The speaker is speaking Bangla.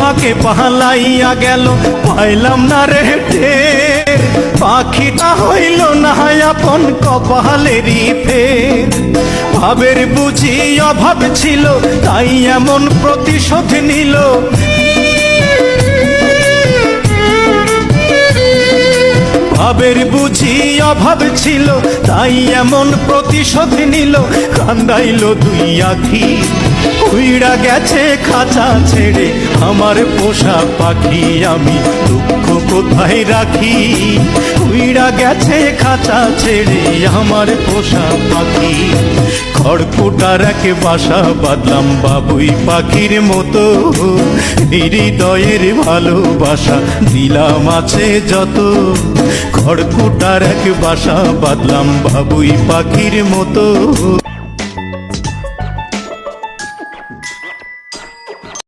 ফাঁকে পালাইয়া গেল, পাইলাম না রে টের। পাখিটা হইল না আপন কপালেরই ফের। ভাবের বুঝি অভাব ছিল, তাই এমন প্রতিশোধ নিল। ভাবের বুঝি অভাব ছিল, তাই এমন প্রতিশোধ নিল। কান্দাইল দুই আখি, উইড়া গেছে খাঁচা ছেড়ে আমার পোষা পাখি। আমি দুঃখ কোথায় রাখি, উইড়া গেছে খাঁচা ছেড়ে আমার পোষা পাখি। খড়কুটার এক বাসা বাঁধলাম বাবুই পাখির মতো, হৃদয়ের ভালোবাসা দিলাম আছে যত। খড়কুটার এক বাসা বাঁধলাম বাবুই পাখির মতো।